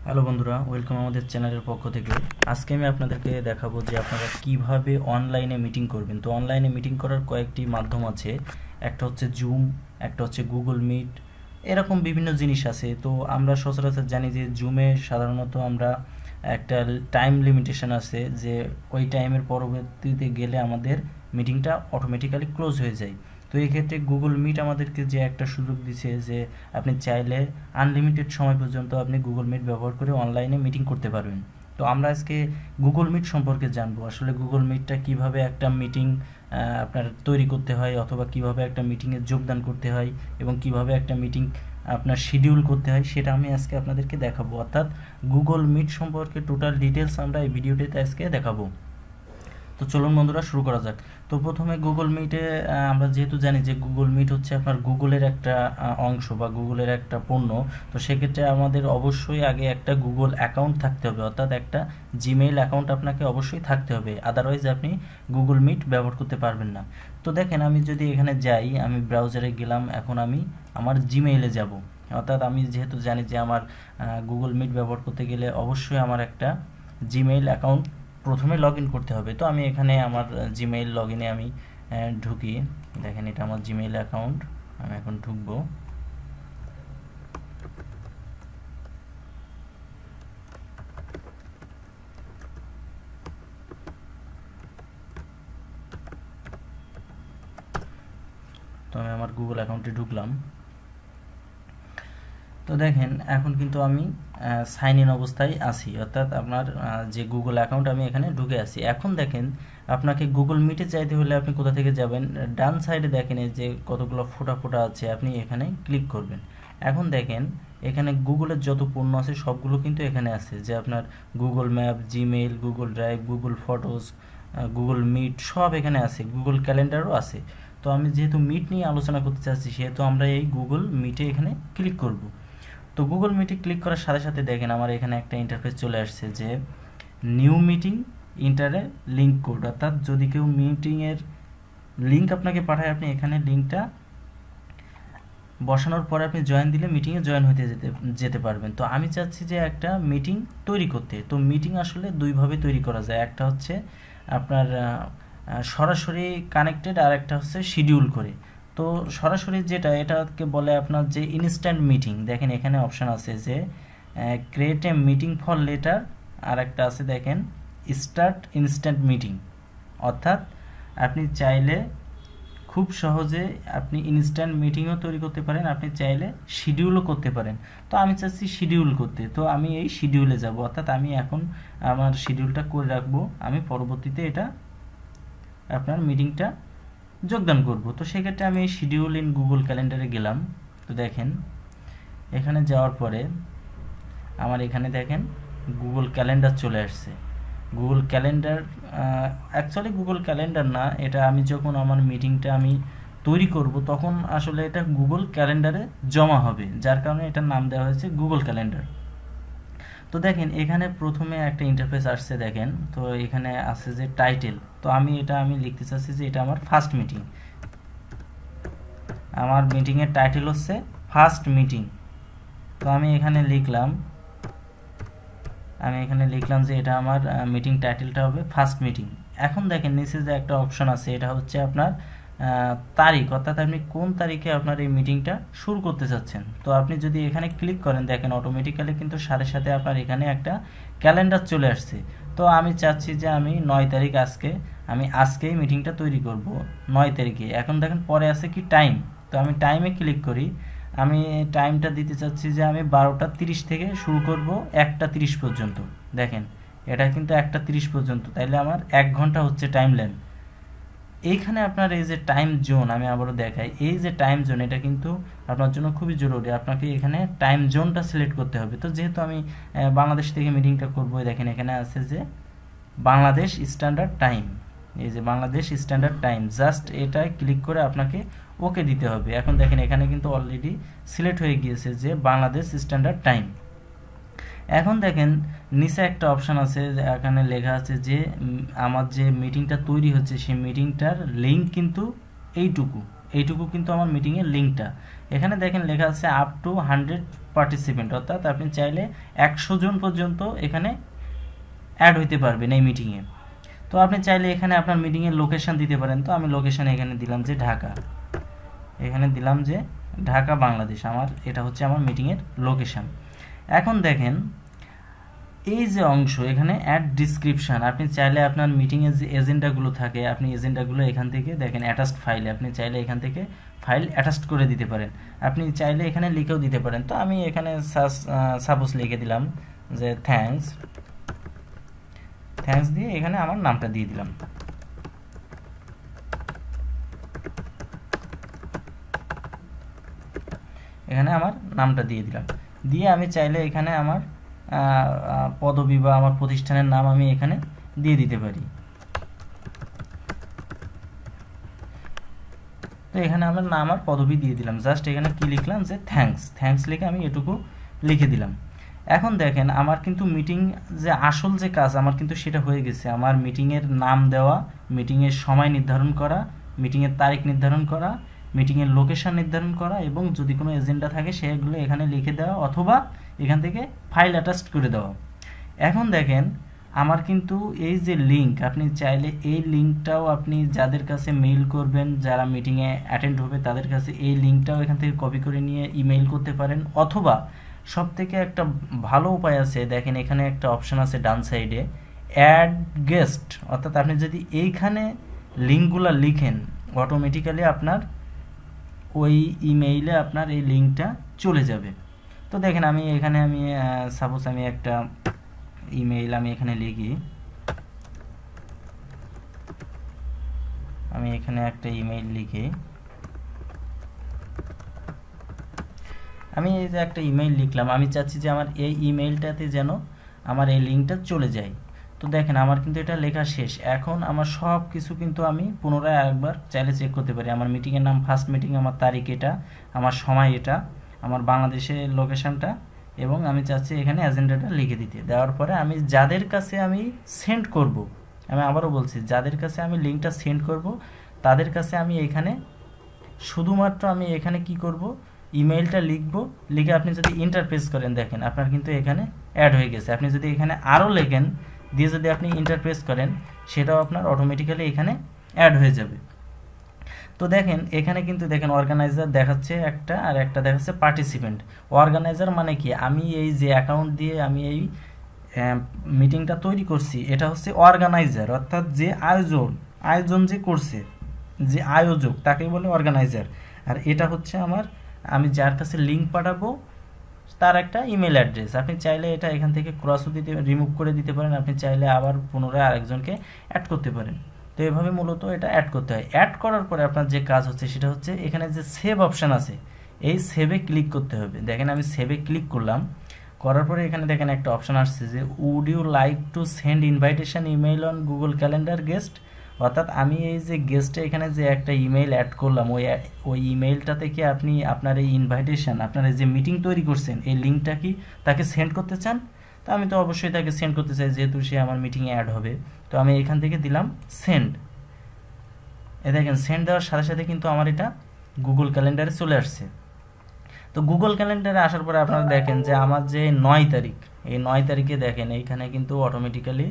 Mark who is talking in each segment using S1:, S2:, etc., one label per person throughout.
S1: Hello বন্ধুরা, welcome আমাদের চ্যানেলের পক্ষ থেকে। আজকে আমি আপনাদেরকে দেখাবো যে আপনারা কিভাবে অনলাইনে মিটিং করবেন। তো অনলাইনে মিটিং করার কয়েকটি মাধ্যম আছে। একটা হচ্ছে জুম, একটা হচ্ছে গুগল মিট, এরকম বিভিন্ন জিনিস আছে। তো আমরা সচরাচর জানি যে জুমে সাধারণত আমরা একটা টাইম লিমিটেশন আছে, যে ওই টাইমের পরবর্তীতে গেলে আমাদের মিটিংটা অটোমেটিক্যালি ক্লোজ হয়ে যায়। তো এই ক্ষেত্রে গুগল মিট আমাদেরকে যে একটা সুযোগ দিছে যে আপনি চাইলে আনলিমিটেড সময় পর্যন্ত আপনি গুগল মিট ব্যবহার করে অনলাইনে মিটিং করতে পারবেন। তো আমরা আজকে গুগল মিট সম্পর্কে জানবো, আসলে গুগল মিটটা কিভাবে একটা মিটিং আপনার তৈরি করতে হয়, অথবা কিভাবে একটা মিটিংয়ে যোগদান করতে হয়, এবং কিভাবে একটা মিটিং আপনার শিডিউল করতে হয়, সেটা আমি আজকে আপনাদেরকে দেখাবো। অর্থাৎ গুগল মিট সম্পর্কে টোটাল ডিটেলস আমরা এই ভিডিওটিতে আজকে দেখাবো। তো চলুন বন্ধুরা, শুরু করা যাক। তো প্রথমে গুগল মিটে আমরা যেহেতু জানি যে গুগল মিট হচ্ছে আপনার গুগলের একটা অংশ বা গুগলের একটা পণ্য। তো সেক্ষেত্রে আমাদের অবশ্যই আগে একটা গুগল অ্যাকাউন্ট থাকতে হবে, অর্থাৎ একটা জিমেইল অ্যাকাউন্ট আপনাকে অবশ্যই থাকতে হবে, আদারওয়াইজ আপনি গুগল মিট ব্যবহার করতে পারবেন না। তো দেখেন, আমি যদি এখানে যাই, আমি ব্রাউজারে গেলাম, এখন আমি আমার জিমেইলে যাব। অর্থাৎ আমি যেহেতু জানি যে আমার গুগল মিট ব্যবহার করতে গেলে অবশ্যই আমার একটা জিমেইল অ্যাকাউন্ট প্রথমে লগ ইন করতে হবে। তো আমি এখানে আমার জিমেইল লগ ইনে আমি ঢুকি। দেখেন, এটা আমার জিমেইল অ্যাকাউন্ট, আমি এখন ঢুকবো। তো আমি আমার গুগল অ্যাকাউন্টে ঢুকলাম। তো দেখেন, এখন কিন্তু আমি সাইন ইন অবস্থায় আছি, অর্থাৎ আপনার যে গুগল অ্যাকাউন্ট, আমি এখানে ঢুকে আছি। এখন দেখেন, আপনাকে গুগল মিটে চাইতে হলে আপনি কোথা থেকে যাবেন? ডান সাইডে দেখেন এই যে কতগুলো ফোটা ফোটা আছে, আপনি এখানে ক্লিক করবেন। এখন দেখেন, এখানে গুগলের যত পণ্য আছে সবগুলো কিন্তু এখানে আছে, যে আপনার Google map, Gmail, Google drive, Google photos, Google meet, সব এখানে আছে। গুগল ক্যালেন্ডারও আছে। তো আমি যেহেতু মিট নিয়ে আলোচনা করতে চাচ্ছি, সেহেতু আমরা এই গুগল মিটে এখানে ক্লিক করব। তো গুগল মিটে ক্লিক করার সাথে সাথে দেখেন আমার এখানে একটা ইন্টারফেস চলে আসছে, যে নিউ মিটিং ইন্টারে লিঙ্ক কোড। অর্থাৎ যদি কেউ মিটিংয়ের লিঙ্ক আপনাকে পাঠায়, আপনি এখানে লিঙ্কটা বসানোর পরে আপনি জয়েন দিলে মিটিংয়ে জয়েন হতে যেতে পারবেন। তো আমি চাচ্ছি যে একটা মিটিং তৈরি করতে। তো মিটিং আসলে দুইভাবে তৈরি করা যায়, একটা হচ্ছে আপনার সরাসরি কানেক্টেড, আর একটা হচ্ছে শিডিউল করে। তো সরাসরি যেটা, এটাকে বলে আপনার যে ইনস্ট্যান্ট মিটিং। দেখেন এখানে অপশান আছে যে create a meeting for later, আর একটা আছে দেখেন স্টার্ট ইনস্ট্যান্ট মিটিং। অর্থাৎ আপনি চাইলে খুব সহজে আপনি ইনস্ট্যান্ট মিটিংও তৈরি করতে পারেন, আপনি চাইলে শিডিউলও করতে পারেন। তো আমি চাচ্ছি শিডিউল করতে, তো আমি এই শিডিউলে যাব। অর্থাৎ আমি এখন আমার শিডিউলটা করে রাখবো, আমি পরবর্তীতে এটা আপনার মিটিংটা যোগদান করব। তো সেক্ষেত্রে আমি শিডিউল ইন গুগল ক্যালেন্ডারে গেলাম। তো দেখেন, এখানে যাওয়ার পরে আমার এখানে দেখেন গুগল ক্যালেন্ডার চলে আসছে। Google calendar actually Google calendar না, এটা আমি যখন আমার মিটিংটা আমি তৈরি করব, তখন আসলে এটা গুগল ক্যালেন্ডারে জমা হবে, যার কারণে এটার নাম দেওয়া হয়েছে গুগল ক্যালেন্ডার। তো দেখেন, এখানে প্রথমে একটা ইন্টারফেস আসছে দেখেন। তো এখানে আছে যে টাইটেল। তো আমি লিখতে চাচ্ছি যে এটা আমার ফার্স্ট মিটিং। আমার মিটিংয়ের টাইটেল হচ্ছে ফার্স্ট মিটিং। তো আমি এখানে লিখলাম যে এটা আমার মিটিং টাইটেলটা হবে ফার্স্ট মিটিং। এখন দেখেন নিচে যে একটা অপশন আছে, এটা হচ্ছে আপনার তারিখ, অর্থাৎ আপনি কোন তারিখে আপনার এই মিটিংটা শুরু করতে চাচ্ছেন। তো আপনি যদি এখানে ক্লিক করেন, দেখেন অটোমেটিক্যালি কিন্তু সাথে সাথে আপনার এখানে একটা ক্যালেন্ডার চলে আসছে। তো আমি চাচ্ছি যে আমি 9 তারিখ, আমি আজকেই মিটিংটা তৈরি করব 9 তারিখে। এখন দেখেন পরে আছে কি টাইম। তো আমি টাইমে ক্লিক করি। আমি টাইমটা দিতে চাচ্ছি যে আমি 12:30 থেকে শুরু করব 1:30 পর্যন্ত। দেখেন, এটা কিন্তু 1:30 পর্যন্ত, তাইলে আমার 1 ঘন্টা হচ্ছে টাইম লেন্থ। এইখানে আপনার এই যে টাইম জোন, আমি আবারও দেখাই, এই যে টাইম জোন, এটা কিন্তু আপনার জন্য খুবই জরুরি। আপনাকে এখানে টাইম জোনটা সিলেক্ট করতে হবে। তো যেহেতু আমি বাংলাদেশ থেকে মিটিংটা করবো, দেখেন এখানে আছে যে বাংলাদেশ স্ট্যান্ডার্ড টাইম। এই যে বাংলাদেশ স্ট্যান্ডার্ড টাইম, জাস্ট এটায় ক্লিক করে আপনাকে ওকে দিতে হবে। এখন দেখেন এখানে কিন্তু অলরেডি সিলেক্ট হয়ে গিয়েছে যে বাংলাদেশ স্ট্যান্ডার্ড টাইম। এখন দেখেন নিচে একটা অপশান আছে, এখানে লেখা আছে যে আমার যে মিটিংটা তৈরি হচ্ছে সেই মিটিংটার লিঙ্ক কিন্তু এইটুকু কিন্তু আমার মিটিংয়ের লিঙ্কটা। এখানে দেখেন লেখা আছে আপ টু 100 পার্টিসিপেন্ট, অর্থাৎ আপনি চাইলে 100 জন পর্যন্ত এখানে অ্যাড হইতে পারবেন এই মিটিংয়ে। তো আপনি চাইলে এখানে আপনার মিটিংয়ের লোকেশন দিতে পারেন। তো আমি লোকেশন এখানে দিলাম যে ঢাকা, এখানে দিলাম যে ঢাকা বাংলাদেশ, আমার এটা হচ্ছে আমার মিটিংয়ের লোকেশন। এখন দেখেন এই যে অংশ এখানে অ্যাড ডিসক্রিপশন, আপনি চাইলে আপনার মিটিংয়ে যে এজেন্ডাগুলো থাকে আপনি এজেন্ডাগুলো এখান থেকে দেখেন অ্যাটাচড ফাইলে, আপনি চাইলে এখান থেকে ফাইল অ্যাটাচড করে দিতে পারেন। আপনি চাইলে এখানে লিখেও দিতে পারেন। তো আমি এখানে সাপোজ লিখে দিলাম যে থ্যাঙ্কস দিয়ে এখানে আমার নামটা দিয়ে দিলাম। এখানে আমার নামটা দিয়ে দিলাম, দিয়ে আমি চাইলে এখানে আমার পদবি বা আমার প্রতিষ্ঠানের নাম আমি এখানে দিয়ে দিতে পারি। তো এখানে আমার নাম আর পদবি দিয়ে দিলাম, জাস্ট এখানে কি লিখলাম যে থ্যাঙ্কস লিখে আমি এটুকু লিখে দিলাম। এখন দেখেন আমার কিন্তু মিটিং যে আসল যে কাজ আমার কিন্তু সেটা হয়ে গেছে। আমার মিটিংয়ের নাম দেওয়া, মিটিংয়ের সময় নির্ধারণ করা, মিটিংয়ের তারিখ নির্ধারণ করা, মিটিংয়ের লোকেশন নির্ধারণ করা এবং যদি কোনো এজেন্ডা থাকে সেগুলো এখানে লিখে দেওয়া অথবা এখান থেকে ফাইল অ্যাটাচড করে দেওয়া। এখন দেখেন আমার কিন্তু এই যে লিঙ্ক, আপনি চাইলে এই লিঙ্কটাও আপনি যাদের কাছে মেইল করবেন, যারা মিটিংয়ে অ্যাটেন্ড হবে তাদের কাছে এই লিঙ্কটাও এখান থেকে কপি করে নিয়ে ইমেইল করতে পারেন। অথবা সব থেকে একটা ভালো উপায় আছে, দেখেন এখানে একটা অপশন আছে ডান সাইডে অ্যাড গেস্ট, অর্থাৎ আপনি যদি এইখানে লিঙ্কগুলো লিখেন অটোমেটিক্যালি আপনার ওই ইমেইলে আপনার এই লিঙ্কটা চলে যাবে। তো দেখেন আমি এখানে সাপোজ আমি একটা ইমেইল আমি এখানে লিখি, আমি এখানে একটা ইমেইল লিখি, আমি এই যে একটা ইমেইল লিখলাম, আমি চাচ্ছি যে আমার এই ইমেইলটাতে যেন আমার এই লিঙ্কটা চলে যায়। তো দেখেন আমার কিন্তু এটা লেখা শেষ। এখন আমার সব কিছু কিন্তু আমি পুনরায় আরেকবার চাইলে চেক করতে পারি। আমার মিটিংয়ের নাম, ফার্স্ট মিটিং, আমার তারিখ এটা, আমার সময় এটা, আমার বাংলাদেশের লোকেশনটা এবং আমি চাচ্ছি এখানে এজেন্ডাটা লিখে দিতে। দেওয়ার পরে আমি যাদের কাছে আমি সেন্ড করব, আমি আবারও বলছি যাদের কাছে আমি লিঙ্কটা সেন্ড করব তাদের কাছে আমি এখানে শুধুমাত্র আমি এখানে কি করব, ইমেইলটা লিখব, লিখে আপনি যদি ইন্টারপ্রেস করেন দেখেন আপনার কিন্তু এখানে অ্যাড হয়ে গেছে। আপনি যদি এখানে আরও লেখেন দিয়ে যদি আপনি ইন্টারপ্রেস করেন সেটাও আপনার অটোমেটিক্যালি এখানে অ্যাড হয়ে যাবে। তো দেখেন এখানে কিন্তু দেখেন অর্গানাইজার দেখাচ্ছে একটা, আর একটা দেখাচ্ছে পার্টিসিপেন্ট। অর্গানাইজার মানে কি, আমি এই যে অ্যাকাউন্ট দিয়ে আমি এই মিটিংটা তৈরি করছি এটা হচ্ছে অর্গানাইজার, অর্থাৎ যে আয়োজন যে করছে, যে আয়োজক তাকেই বলে অর্গানাইজার। আর এটা হচ্ছে আমি যার কাছে লিঙ্ক পাঠাবো তার একটা ইমেল অ্যাড্রেস। আপনি চাইলে এটা এখান থেকে ক্রসও দিতে, রিমুভ করে দিতে পারেন, আপনি চাইলে আবার পুনরায় আরেকজনকে অ্যাড করতে পারেন। তো এভাবে মূলত এটা অ্যাড করতে হয়। অ্যাড করার পরে আপনার যে কাজ হচ্ছে সেটা হচ্ছে এখানে যে সেভ অপশান আছে এই সেভে ক্লিক করতে হবে। দেখেন আমি সেভে ক্লিক করলাম, করার পরে এখানে দেখেন একটা অপশান আসছে যে would you like to send invitation email on Google calendar guest, অর্থাৎ আমি এই যে গেস্টে এখানে যে একটা ইমেইল অ্যাড করলাম ওই ইমেইলটা থেকে আপনি আপনার এই ইনভাইটেশন, আপনার এই যে মিটিং তৈরি করছেন এই লিঙ্কটা কি তাকে সেন্ড করতে চান। তো আমি তো অবশ্যই তাকে সেন্ড করতে চাই যেহেতু সে আমার মিটিংয়ে অ্যাড হবে। তো আমি এখান থেকে দিলাম সেন্ড। দেখেন সেন্ড দেওয়ার সাথে সাথে কিন্তু আমার এটা গুগল ক্যালেন্ডারে চলে আসছে। তো গুগল ক্যালেন্ডারে আসার পরে আপনারা দেখেন যে আমার যে 9 তারিখ, এই 9 তারিখে দেখেন এইখানে কিন্তু অটোমেটিক্যালি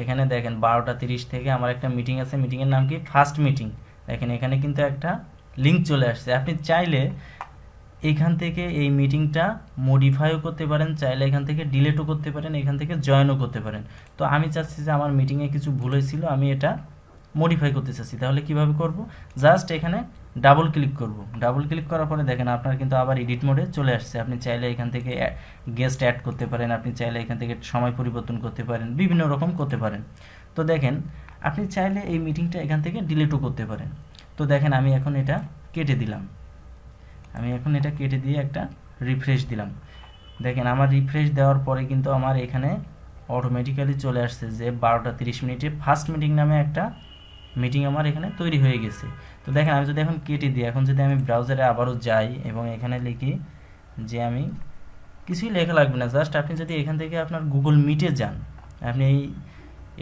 S1: এখানে দেখেন 12:30 থেকে আমার একটা মিটিং আছে, মিটিংয়ের নাম কি ফার্স্ট মিটিং। দেখেন এখানে কিন্তু একটা লিঙ্ক চলে আসছে। আপনি চাইলে এখান থেকে এই মিটিংটা মডিফাইও করতে পারেন, চাইলে এখান থেকে ডিলেটও করতে পারেন, এখান থেকে জয়েনও করতে পারেন। তো আমি চাচ্ছি যে আমার মিটিংয়ে কিছু ভুল হয়েছিল, আমি এটা মডিফাই করতে চাচ্ছি। তাহলে কিভাবে করব, জাস্ট এখানে ডাবল ক্লিক করব। ডাবল ক্লিক করার পরে দেখেন আপনার কিন্তু আবার এডিট মোডে চলে আসছে। আপনি চাইলে এখান থেকে গেস্ট অ্যাড করতে পারেন, আপনি চাইলে এখান থেকে সময় পরিবর্তন করতে পারেন, বিভিন্ন রকম করতে পারেন। তো দেখেন আপনি চাইলে এই মিটিংটা এখান থেকে ডিলিটও করতে পারেন। তো দেখেন আমি এখন এটা কেটে দিলাম, আমি এখন এটা কেটে দিয়ে একটা রিফ্রেশ দিলাম। দেখেন আমার রিফ্রেশ দেওয়ার পরে কিন্তু আমার এখানে অটোমেটিক্যালি চলে আসছে যে 12:30 ফার্স্ট মিটিং নামে একটা মিটিং আমার এখানে তৈরি হয়ে গেছে। তো দেখেন আমি যদি এখন কেটে দিই, এখন যদি আমি ব্রাউজারে আবারও যাই এবং এখানে লিখি যে আমি কিছুই লেখা লাগবে না, জাস্ট আপনি যদি এখান থেকে আপনার গুগল মিটে যান, আপনি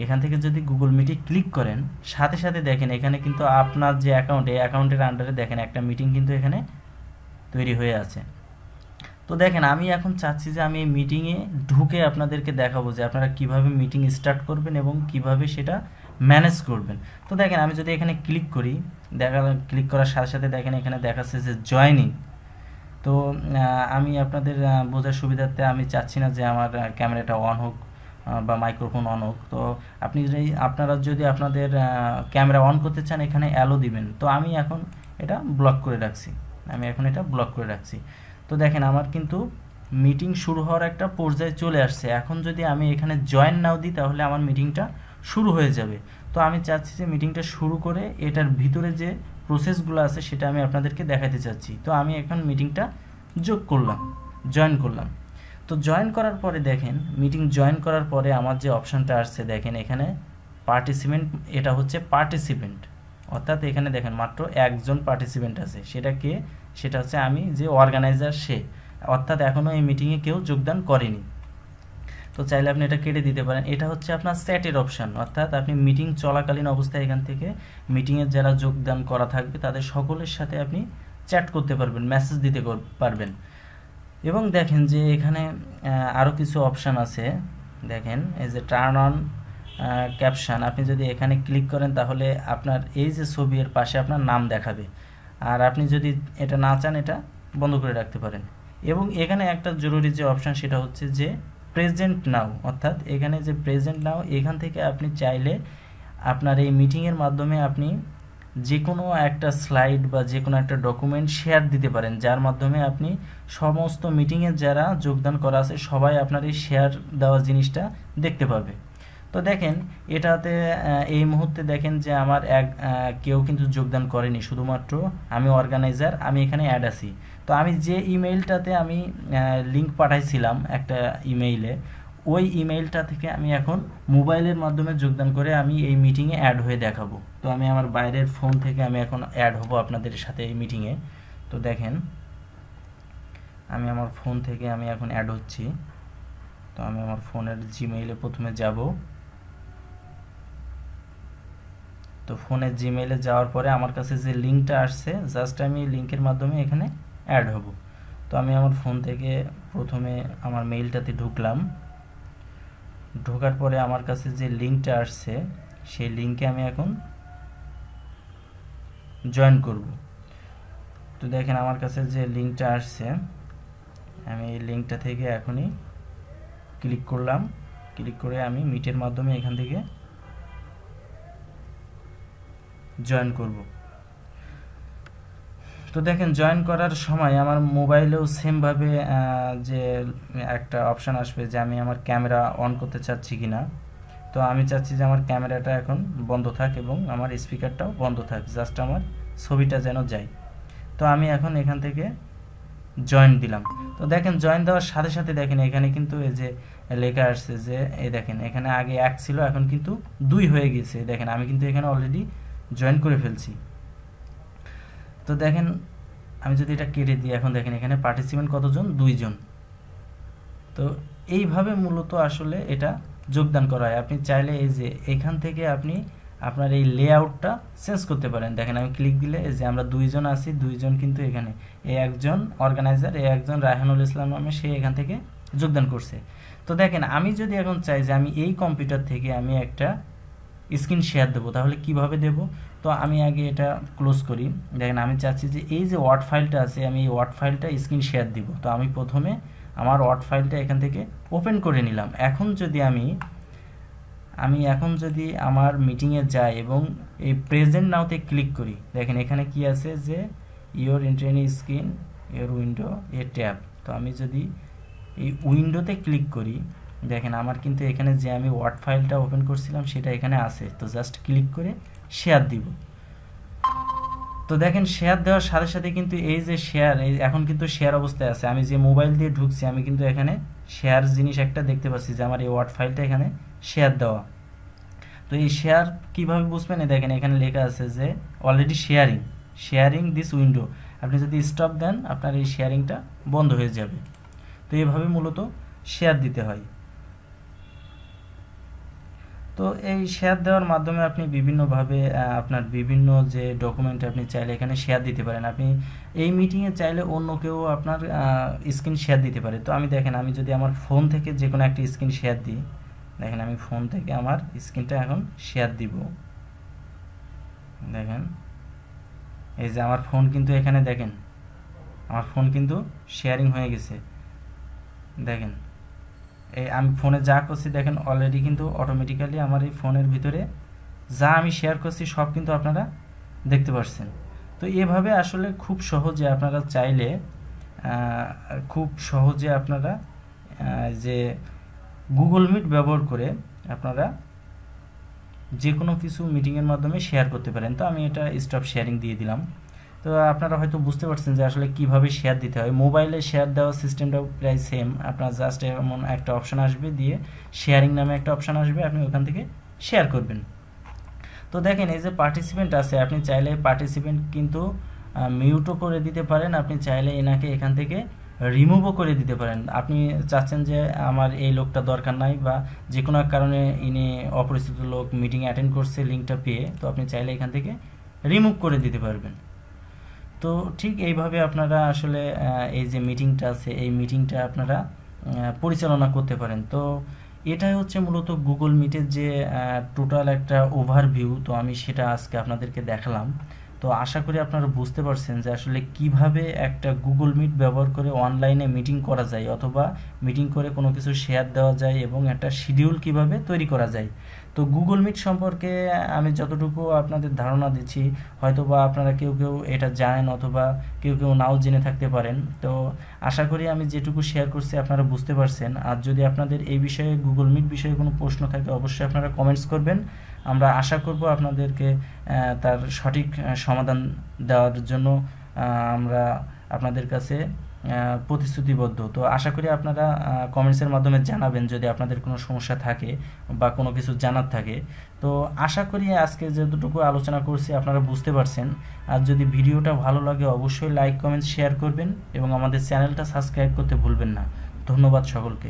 S1: এখান থেকে যদি গুগল মিটে ক্লিক করেন সাথে সাথে দেখেন এখানে কিন্তু আপনার যে অ্যাকাউন্ট, এই অ্যাকাউন্টের আন্ডারে দেখেন একটা মিটিং কিন্তু এখানে তৈরি হয়ে আছে। তো তো দেখেন আমি এখন চাচ্ছি যে আমি এই মিটিংয়ে ঢুকে আপনাদেরকে দেখাবো যে আপনারা কিভাবে মিটিং স্টার্ট করবেন এবং কিভাবে সেটা ম্যানেজ করবেন। তো দেখেন আমি যদি এখানে ক্লিক করি, ক্লিক করার সাথে সাথে দেখেন এখানে দেখাচ্ছে যে জয়নিং। তো আমি আপনাদের বোঝার সুবিধার্থে আমি চাচ্ছি না যে আমার ক্যামেরাটা অন হোক বা মাইক্রোফোন অন হোক। তো আপনারা যদি আপনাদের ক্যামেরা অন করতে চান এখানে অ্যালো দিবেন। তো আমি এখন এটা ব্লক করে রাখছি। তো দেখেন আমার কিন্তু মিটিং শুরু হওয়ার একটা পর্যায়ে চলে আসছে। এখন যদি আমি এখানে জয়েন নাও দিই তাহলে আমার মিটিংটা শুরু হয়ে যাবে। তো আমি চাচ্ছি যে মিটিংটা শুরু করে এটার ভিতরে যে প্রসেসগুলো আছে সেটা আমি আপনাদেরকে দেখাতে চাচ্ছি। তো আমি এখন মিটিংটা জয়েন করলাম। তো জয়েন করার পরে দেখেন মিটিং জয়েন করার পরে আমার যে অপশানটা আসছে দেখেন এখানে পার্টিসিপেন্ট, এটা হচ্ছে পার্টিসিপেন্ট, অর্থাৎ এখানে দেখেন মাত্র একজন পার্টিসিপেন্ট আছে। সেটা হচ্ছে আমি যে অর্গানাইজার সে, অর্থাৎ এখনও এই মিটিংয়ে কেউ যোগদান করেনি। তো চাইলে আপনি এটা কেটে দিতে পারেন। এটা হচ্ছে আপনার চ্যাটের অপশান, অর্থাৎ আপনি মিটিং চলাকালীন অবস্থায় এখান থেকে মিটিংয়ের যারা যোগদান করা থাকবে তাদের সকলের সাথে আপনি চ্যাট করতে পারবেন, মেসেজ দিতে পারবেন। এবং দেখেন যে এখানে আরও কিছু অপশান আছে। দেখেন এই যে টার্ন অন ক্যাপশন, আপনি যদি এখানে ক্লিক করেন তাহলে আপনার এই যে ছবি এর পাশে আপনার নাম দেখাবে। আর আপনি যদি এটা না চান এটা বন্ধ করে রাখতে পারেন। এবং এখানে একটা জরুরি যে অপশান সেটা হচ্ছে যে প্রেজেন্ট নাও, অর্থাৎ এখানে যে প্রেজেন্ট নাও এখান থেকে আপনি চাইলে আপনার এই মিটিংয়ের মাধ্যমে আপনি যে কোনো একটা স্লাইড বা যে কোনো একটা ডকুমেন্ট শেয়ার দিতে পারেন, যার মাধ্যমে আপনি সমস্ত মিটিংয়ে যারা যোগদান করা আছে সবাই আপনার এই শেয়ার দেওয়া জিনিসটা দেখতে পাবে। তো দেখেন এটাতে এই মুহূর্তে দেখেন যে আমার কেউ কিন্তু যোগদান করেনি, শুধুমাত্র আমি অর্গানাইজার, আমি এখানে অ্যাড আছি। তো আমি যে ইমেইলটাতে আমি লিঙ্ক পাঠাইছিলাম একটা ইমেইলে, ওই ইমেইলটা থেকে আমি এখন মোবাইলের মাধ্যমে যোগদান করে আমি এই মিটিংয়ে অ্যাড হয়ে দেখাবো। তো আমি আমার বাইরের ফোন থেকে আমি এখন অ্যাড হব আপনাদের সাথে এই মিটিংয়ে। তো দেখেন আমি আমার ফোন থেকে আমি এখন অ্যাড হচ্ছি। তো আমি আমার ফোনের জিমেইলে প্রথমে যাব। তো ফোনের জিমেইলে যাওয়ার পরে আমার কাছে যে লিঙ্কটা আসছে জাস্ট আমি লিঙ্কের মাধ্যমে এখানে অ্যাড হব। তো আমি আমার ফোন থেকে প্রথমে আমার মেইলটাতে ঢুকলাম। ঢোকার পরে আমার কাছে যে লিঙ্কটা আসছে সেই লিঙ্কে আমি এখন জয়েন করব। তো দেখেন আমার কাছে যে লিঙ্কটা আসছে আমি এই লিঙ্কটা থেকে এখনই ক্লিক করলাম। ক্লিক করে আমি মিটের মাধ্যমে এখান থেকে জয়েন করব। তো দেখেন জয়েন করার সময় আমার মোবাইলেও সেমভাবে যে একটা অপশান আসবে যে আমি আমার ক্যামেরা অন করতে চাচ্ছি কিনা। তো আমি চাচ্ছি যে আমার ক্যামেরাটা এখন বন্ধ থাক এবং আমার স্পিকারটাও বন্ধ থাক, জাস্ট আমার ছবিটা যেন যায়। তো আমি এখন এখান থেকে জয়েন দিলাম। তো দেখেন জয়েন দেওয়ার সাথে সাথে দেখেন এখানে কিন্তু এই যে লেখা আসছে যে এই দেখেন এখানে আগে 1 ছিল এখন কিন্তু 2 হয়ে গেছে। দেখেন আমি কিন্তু এখানে অলরেডি জয়েন করে ফেলছি। তো দেখেন আমি যদি এটা কেটে দিই, এখন দেখেন এখানে পার্টিসিপেন্ট কতজন? 2 জন। তো এইভাবে মূলত আসলে এটা যোগদান করা হয়। আপনি চাইলে এই যে এখান থেকে আপনি আপনার এই লেআউটটা চেঞ্জ করতে পারেন। দেখেন আমি ক্লিক দিলে এই যে আমরা 2 জন আছি, 2 জন কিন্তু এখানে এই একজন অর্গানাইজার, এই একজন রায়হানুল ইসলাম নামে সে এখান থেকে যোগদান করছে। তো দেখেন আমি যদি এখন চাই যে আমি এই কম্পিউটার থেকে আমি একটা স্ক্রিন শেয়ার দেবো, তাহলে কিভাবে দেব? তো আমি আগে এটা ক্লোজ করি। দেখেন আমি চাচ্ছি যে এই যে ওয়ার্ড ফাইলটা আছে আমি এই ওয়ার্ড ফাইলটা স্ক্রিন শেয়ার দিব। তো আমি প্রথমে আমার ওয়ার্ড ফাইলটা এখান থেকে ওপেন করে নিলাম। এখন যদি আমি এখন যদি আমার মিটিংয়ে যাই এবং এই প্রেজেন্ট নাওতে ক্লিক করি, দেখেন এখানে কি আছে যে your internet screen your window A tab. তো আমি যদি এই উইন্ডোতে ক্লিক করি দেখেন আমার কিন্তু এখানে যে আমি ওয়ার্ড ফাইলটা ওপেন করছিলাম সেটা এখানে আছে। তো জাস্ট ক্লিক করে শেয়ার দিব। তো দেখেন শেয়ার দেওয়ার সাথে সাথে কিন্তু এই যে শেয়ার এখন কিন্তু শেয়ার অবস্থায় আছে। আমি যে মোবাইল দিয়ে ঢুকছি আমি কিন্তু এখানে শেয়ার জিনিস একটা দেখতে পাচ্ছি যে আমার এই ওয়ার্ড ফাইলটা এখানে শেয়ার দেওয়া। তো এই শেয়ার কিভাবে বুঝবেন? দেখেন এখানে লেখা আছে যে অলরেডি শেয়ারিং দিস উইন্ডো। আপনি যদি স্টপ দেন আপনার এই শেয়ারিংটা বন্ধ হয়ে যাবে। তো এইভাবে মূলত শেয়ার দিতে হয়। তো এই শেয়ার দেওয়ার মাধ্যমে আপনি বিভিন্নভাবে আপনার বিভিন্ন যে ডকুমেন্ট আপনি চাইলে এখানে শেয়ার দিতে পারেন। আপনি এই মিটিংয়ে চাইলে অন্য কেউ আপনার স্ক্রিন শেয়ার দিতে পারে। তো আমি দেখেন, আমি যদি আমার ফোন থেকে যে কোনো একটা স্ক্রিন শেয়ার দিই, দেখেন আমি ফোন থেকে আমার স্ক্রিনটা এখন শেয়ার দিব। দেখেন এই যে আমার ফোন কিন্তু এখানে দেখেন আমার ফোন কিন্তু শেয়ারিং হয়ে গেছে। দেখেন এই আমি ফোনে যা করছি দেখেন অলরেডি কিন্তু অটোমেটিক্যালি আমার এই ফোনের ভিতরে যা আমি শেয়ার করছি সব কিন্তু আপনারা দেখতে পাচ্ছেন। তো এভাবে আসলে খুব সহজে আপনারা চাইলে খুব সহজে আপনারা যে গুগল মিট ব্যবহার করে আপনারা যে কোনো কিছু মিটিংয়ের মাধ্যমে শেয়ার করতে পারেন। তো আমি এটা স্টপ শেয়ারিং দিয়ে দিলাম। তো আপনারা হয়তো বুঝতে পারছেন যে আসলে কিভাবে শেয়ার দিতে হয়। মোবাইলে শেয়ার দেওয়ার সিস্টেমটাও প্রায় সেম। আপনার জাস্ট এমন একটা অপশান আসবে, দিয়ে শেয়ারিং নামে একটা অপশান আসবে, আপনি ওখান থেকে শেয়ার করবেন। তো দেখেন এই যে পার্টিসিপেন্ট আছে, আপনি চাইলে পার্টিসিপেন্ট কিন্তু মিউটও করে দিতে পারেন, আপনি চাইলে এনাকে এখান থেকে রিমুভও করে দিতে পারেন। আপনি চাচ্ছেন যে আমার এই লোকটা দরকার নাই, বা যে কোনো কারণে ইনি অপরিচিত লোক মিটিং অ্যাটেন্ড করছে লিঙ্কটা পেয়ে, তো আপনি চাইলে এখান থেকে রিমুভ করে দিতে পারবেন। তো ঠিক এইভাবে আপনারা আসলে এই যে মিটিংটা আছে এই মিটিংটা আপনারা পরিচালনা করতে পারেন। তো এটাই হচ্ছে মূলত গুগল মিটের যে টোটাল একটা ওভারভিউ। তো আমি সেটা আজকে আপনাদেরকে দেখালাম। তো আশা করি আপনারা বুঝতে পারছেন যে আসলে কিভাবে একটা গুগল মিট ব্যবহার করে অনলাইনে মিটিং করা যায়, অথবা মিটিং করে কোনো কিছু শেয়ার দেওয়া যায়, এবং একটা শিডিউল কিভাবে তৈরি করা যায়। তো গুগল মিট সম্পর্কে আমি যতটুকু আপনাদের ধারণা দিচ্ছি, হয়তো বা আপনারা কেউ কেউ এটা জানেন, অথবা কেউ কেউ নাও জেনে থাকতে পারেন। তো আশা করি আমি যেটুকু শেয়ার করছি আপনারা বুঝতে পারছেন। আর যদি আপনাদের এই বিষয়ে গুগল মিট বিষয়ে কোনো প্রশ্ন থাকে, অবশ্যই আপনারা কমেন্টস করবেন। আমরা আশা করব আপনাদেরকে তার সঠিক সমাধান দেওয়ার জন্য আমরা আপনাদের কাছে প্রতিশ্রুতিবদ্ধ। তো আশা করি আপনারা কমেন্টসের মাধ্যমে জানাবেন যদি আপনাদের কোনো সমস্যা থাকে বা কোনো কিছু জানার থাকে। তো আশা করি আজকে যতটুকু আলোচনা করছি আপনারা বুঝতে পারছেন। আর যদি ভিডিওটা ভালো লাগে অবশ্যই লাইক, কমেন্ট, শেয়ার করবেন, এবং আমাদের চ্যানেলটা সাবস্ক্রাইব করতে ভুলবেন না। ধন্যবাদ সকলকে।